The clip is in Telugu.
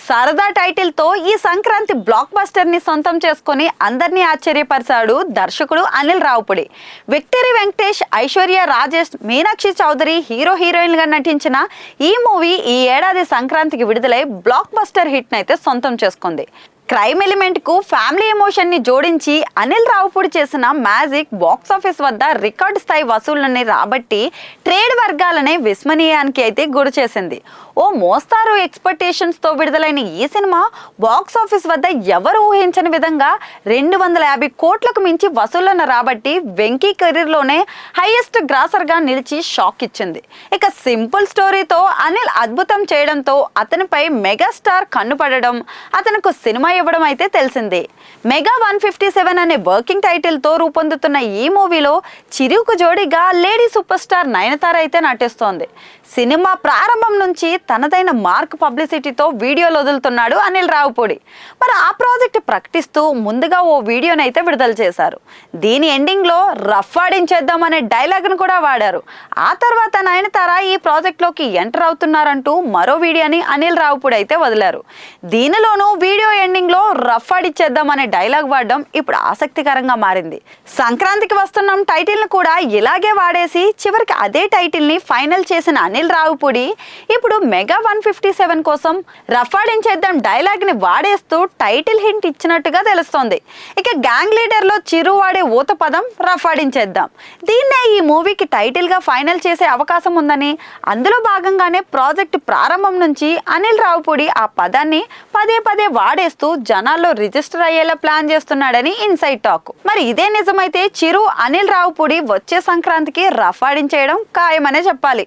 సరదా టైటిల్ తో ఈ సంక్రాంతి బ్లాక్ బస్టర్ ని సొంతం చేసుకొని అందరినీ ఆశ్చర్యపరిచాడు దర్శకుడు Anil Ravipudi. Victory Venkatesh, Aishwarya Rajesh, Meenakshi Chaudhary hero heroine గా నటించిన ఈ మూవీ ఈ ఏడాది సంక్రాంతికి విడుదలై బ్లాక్ బస్టర్ హిట్ నైతే సొంతం చేసుకుంది. క్రైమ్ ఎలిమెంట్ కు ఫ్యామిలీ ఎమోషన్ ని జోడించి అనిల్ రావుపుడి చేసిన మ్యాజిక్ బాక్స్ ఆఫీస్ వద్ద రికార్డు స్థాయి వసూళ్లని రాబట్టి ట్రేడ్ వర్గాలనే విస్మనీయానికి అయితే గురి చేసింది. ఓ మోస్తారు ఎక్స్పెక్టేషన్స్ తో విడుదలైన ఈ సినిమా బాక్స్ ఆఫీస్ వద్ద ఎవరు ఊహించని విధంగా 250 కోట్లకు మించి వసూళ్లను రాబట్టి వెంకీ కెరీర్ లోనే హైయెస్ట్ గ్రాసర్ గా నిలిచి షాక్ ఇచ్చింది. ఇక సింపుల్ స్టోరీతో అనిల్ అద్భుతం చేయడంతో అతనిపై మెగాస్టార్ కన్నుపడడం, అతనికి సినిమా ఇవ్వడం అయితే తెలిసిందే. మెగా 157 అనే వర్కింగ్ టైటిల్ తో రూపొందుతున్న ఈ మూవీలో చిరుకు జోడీగా లేడీ సూపర్ స్టార్ నయనతార అయితే నటిస్తోంది. సినిమా ప్రారంభం నుంచి తనదైన మార్క్ పబ్లిసిటీతో వీడియోలు వదులుతున్నాడు అనిల్ రావుపుడి. మరి ఆ ప్రాజెక్ట్ ప్రకటిస్తూ ముందుగా ఓ వీడియోని అయితే విడుదల చేశారు. దీని ఎండింగ్ లో రఫ్ ఆడించేద్దాం అనే డైలాగ్ ను కూడా వాడారు. ఆ తర్వాత నయనతార ఈ ప్రాజెక్ట్ లోకి ఎంటర్ అవుతున్నారంటూ మరో వీడియోని అనిల్ రావుపుడి అయితే వదిలారు. దీనిలోనూ వీడియో ఎండింగ్ లో రఫ్ ఆడిచ్చేద్దాం అనే డైలాగ్ వాడడం ఇప్పుడు ఆసక్తికరంగా మారింది. సంక్రాంతికి వస్తున్నాం టైటిల్ ను కూడా ఇలాగే వాడేసి చివరికి అదే టైటిల్ ని ఫైనల్ చేసిన అనిల్ రావుపుడి ఇప్పుడు మెగా 157 కోసం రఫ్ ఆడించేద్దాం డైలాగ్ ని వాడేస్తూ టైటిల్ హింట్ ఇచ్చినట్టుగా తెలుస్తోంది. ఇక గ్యాంగ్ లీడర్ లో చిరు వాడే ఊత పదం రఫ్ ఆడించేద్దాం. దీన్నే ఈ మూవీకి టైటిల్ గా ఫైనల్ చేసే అవకాశం ఉందని, అందులో భాగంగానే ప్రాజెక్ట్ ప్రారంభం నుంచి అనిల్ రావుపుడి ఆ పదాన్ని పదే పదే వాడేస్తూ జనాల్లో రిజిస్టర్ అయ్యేలా ప్లాన్ చేస్తున్నాడని ఇన్సైడ్ టాక్. మరి ఇదే నిజమైతే చిరు అనిల్ రావుపుడి వచ్చే సంక్రాంతికి రఫ్ ఆడించేయడం ఖాయమనే చెప్పాలి.